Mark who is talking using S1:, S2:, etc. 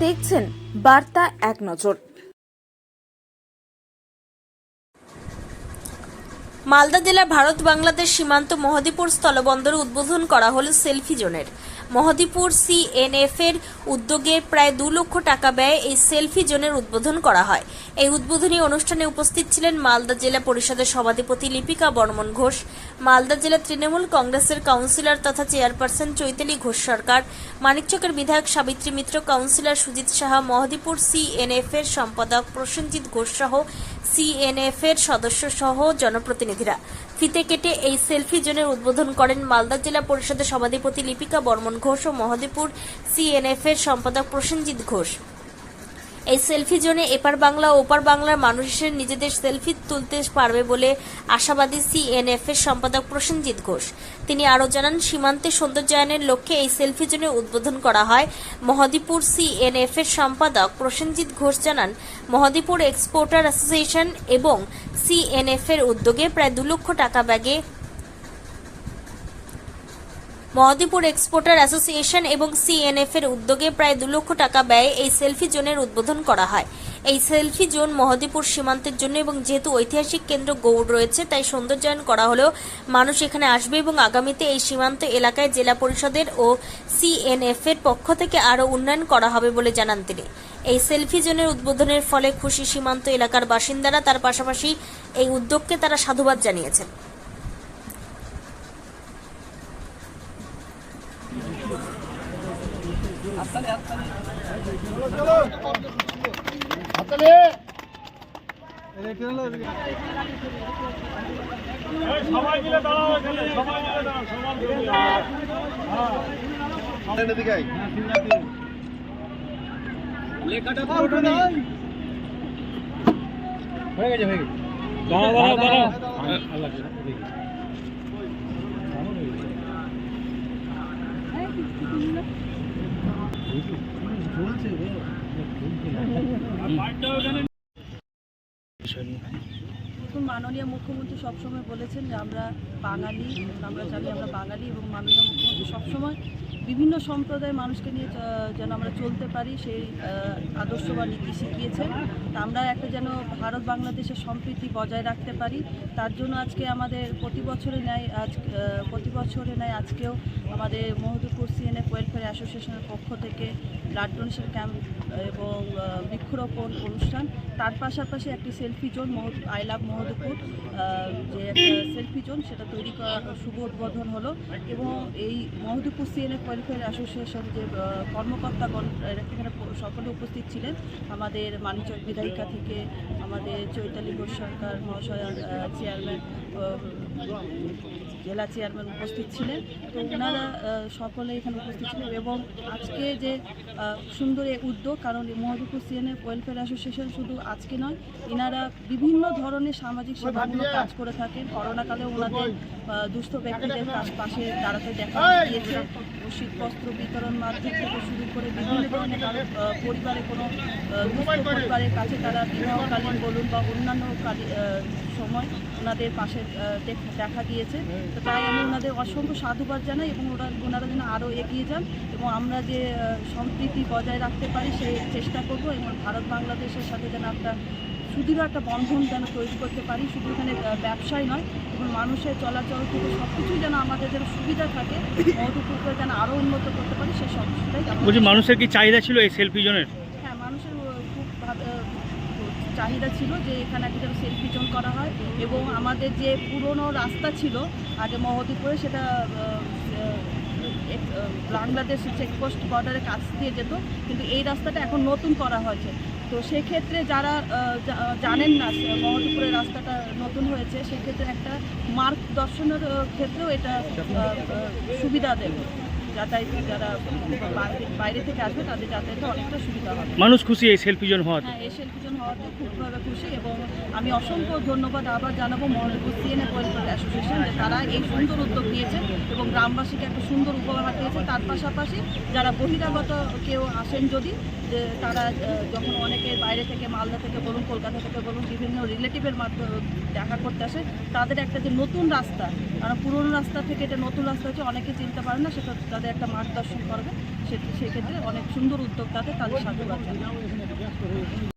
S1: দেখছেন বার্তা এক নজর। মালদা জেলার ভারত বাংলাদেশ সীমান্ত মহদীপুর স্থলবন্দর উদ্বোধন করা হল সেলফি জোনের। মহদীপুর CNF এর উদ্যোগে প্রায় 2 লক্ষ টাকা ব্যয়ে এই সেলফি জোনের উদ্বোধন করা হয়। এই উদ্বোধনী অনুষ্ঠানে উপস্থিত ছিলেন মালদা জেলা পরিষদের সভাধিপতি লিপিকা বর্মন ঘোষ, মালদা জেলা তৃণমূল কংগ্রেসের কাউন্সিলর তথা চেয়ারপারসন চৈতালি ঘোষ সরকার, মানিকচকের বিধায়ক সাবিত্রী মিত্র, কাউন্সিলর সুজিত সাহা, মহদীপুর CNF এর সম্পাদক প্রসেনজিৎ ঘোষ সহ CNF এর সদস্য সহ জনপ্রতিনিধিরা। ফিতে কেটে এই সেলফি জোনের উদ্বোধন করেন মালদা জেলা পরিষদের সভাধিপতি লিপিকা বর্মন ঘোষ ও মহদীপুর CNF এর সম্পাদক প্রসেনজিৎ ঘোষ। এই সেলফি জোনে এপার বাংলা ও ওপার বাংলার মানুষের নিজেদের সেলফি তুলতে পারবে বলে আশাবাদী CNF এর সম্পাদক প্রসেনজিৎ ঘোষ। তিনি আরও জানান, সীমান্তে সৌন্দর্যায়নের লক্ষ্যে এই সেলফি জোনের উদ্বোধন করা হয়। মহদীপুর CNF এর সম্পাদক প্রসেনজিৎ ঘোষ জানান, মহদীপুর এক্সপোর্টার অ্যাসোসিয়েশন এবং CNF এর উদ্যোগে প্রায় 2 লক্ষ টাকা ব্যয়ে মহদীপুর এক্সপোর্টার অ্যাসোসিয়েশন এবং CNF এর উদ্যোগে প্রায় 2 লক্ষ টাকা ব্যয়ে এই সেলফি জোনের উদ্বোধন করা হয়। এই সেলফি জোন মহদীপুর সীমান্তের জন্য এবং যেহেতু ঐতিহাসিক কেন্দ্র গৌড় রয়েছে তাই সৌন্দর্যায়ন করা হলেও মানুষ এখানে আসবে এবং আগামীতে এই সীমান্ত এলাকায় জেলা পরিষদের ও CNF এর পক্ষ থেকে আরও উন্নয়ন করা হবে বলে জানান তিনি। এই সেলফি জোনের উদ্বোধনের ফলে খুশি সীমান্ত এলাকার বাসিন্দারা, তার পাশাপাশি এই উদ্যোগকে তারা সাধুবাদ জানিয়েছেন।
S2: সবাই মিলে দাঁড়াও, এখানে সবাই মিলে দাঁড়াও, সমান লেখাটা পুরোটা নেই হয়ে গেছে দাঁড়াও দাঁড়াও দাঁড়াও আল্লাহ
S3: মাননীয় মুখ্যমন্ত্রী সবসময় বলেছেন যে আমরা বাঙালি, আমরা জানি আমরা বাঙালি, এবং মাননীয় মুখ্যমন্ত্রী সবসময় বিভিন্ন সম্প্রদায়ের মানুষকে নিয়ে যেন আমরা চলতে পারি সেই আদর্শ বা নীতি শিখিয়েছেন। তা আমরা একটা যেন ভারত বাংলাদেশের সম্প্রীতি বজায় রাখতে পারি, তার জন্য আজকে আমাদের প্রতি বছরে নেয় আজকেও আমাদের মহদীপুর CNF ওয়েলফেয়ার অ্যাসোসিয়েশনের পক্ষ থেকে ব্লাড ডোনেশন ক্যাম্প এবং বৃক্ষরোপণ অনুষ্ঠান, তার পাশাপাশি একটি selfie zone I love Mohadipur যে একটা সেলফি জোন সেটা তৈরি করা শুভ উদ্বোধন হলো। এবং এই মহদীপুর CNF ওয়েলফেয়ার অ্যাসোসিয়েশন যে কর্মকর্তাগণ এখানে সকলে উপস্থিত ছিলেন, আমাদের মানিকচক বিধায়িকা থেকে আমাদের চৈতালি ঘোষ সরকার মহাশয়া, চেয়ারম্যান, জেলা চেয়ারম্যান উপস্থিত ছিলেন। তো ওনারা সকলে এখানে উপস্থিত ছিলেন এবং আজকে যে সুন্দর এই উদ্যোগ, কারণ মহদীপুর CNF ওয়েলফেয়ার অ্যাসোসিয়েশন শুধু আজকে নয়, এনারা বিভিন্ন ধরনের সামাজিক সেবামূলক কাজ করে থাকেন। করোনাকালে ওনাদের দুস্থ ব্যক্তিদের পাশে দাঁড়াতে দেখা গিয়েছে। শীতবস্ত্র বিতরণ মাধ্যম থেকে শুরু করে বিভিন্ন ধরনের পরিবারে কোনো দুস্থ পরিবারের কাছে তারা বিবাহকালীন বলুন বা অন্যান্য সময় ওনাদের পাশে দেখা গিয়েছে। তো তাই আমি ওনাদের অসংখ্য সাধুবাদ জানাই এবং ওনারা যেন আরও এগিয়ে যান এবং আমরা যে সম্প্রীতি বজায় রাখতে পারি সেই চেষ্টা করব এবং ভারত বাংলাদেশের সাথে যেন একটা সুদৃঢ় একটা বন্ধন যেন তৈরি করতে পারি। শুধু এখানে ব্যবসায় নয়, এবং মানুষের চলাচল থেকে সব কিছুই যেন আমাদের যেন সুবিধা থাকে, মহদীপুরকে যেন আরও উন্নত করতে পারি সেই সব কিছুটাই।
S2: বলছি, মানুষের কি চাহিদা ছিল এই সেলফি জোনের?
S3: হ্যাঁ, মানুষের খুব চাহিদা ছিল যে এখানে একটা যেন সেলফি জোন করা হয় এবং আমাদের যে পুরনো রাস্তা ছিল আগে মহদীপুরে, সেটা বাংলাদেশ চেকপোস্ট বর্ডারের কাছ দিয়ে যেত, কিন্তু এই রাস্তাটা এখন নতুন করা হয়েছে। তো সেক্ষেত্রে যারা জানেন না মহদীপুরের রাস্তাটা নতুন হয়েছে, সেক্ষেত্রে একটা মার্গ দর্শনের ক্ষেত্রেও এটা সুবিধা দেবে, যাতায়াত যারা বাইরে থেকে আসবে তাদের যাতায়াতে অনেকটা সুবিধা হবে।
S2: মানুষ খুশি এই সেলফি জোন হওয়াতে?
S3: হ্যাঁ, এই সেলফি জোন হওয়াতে খুবভাবে খুশি এবং আমি অসংখ্য ধন্যবাদ আবার জানাবো মহদীপুর CNF ওয়েলফেয়ার অ্যাসোসিয়েশন যে তারা এই সুন্দর উদ্যোগ নিয়েছেন এবং গ্রামবাসীকে একটা সুন্দর উপহার দিয়েছে। তার পাশাপাশি যারা বহিরাগত কেউ আসেন যদি, যে তারা যখন অনেকে বাইরে থেকে মালদা থেকে বলুন, কলকাতা থেকে বলুন, বিভিন্ন রিলেটিভের মাধ্যমে দেখা করতে আসে, তাদের একটা যে নতুন রাস্তা, কারণ পুরনো রাস্তা থেকে এটা নতুন রাস্তা হচ্ছে, অনেকে চিনতে পারে না, সেটা তাদের একটা মার্গদর্শন করবে। সেক্ষেত্রে অনেক সুন্দর উদ্যোগ তাদের সাধুবাদ জানাই।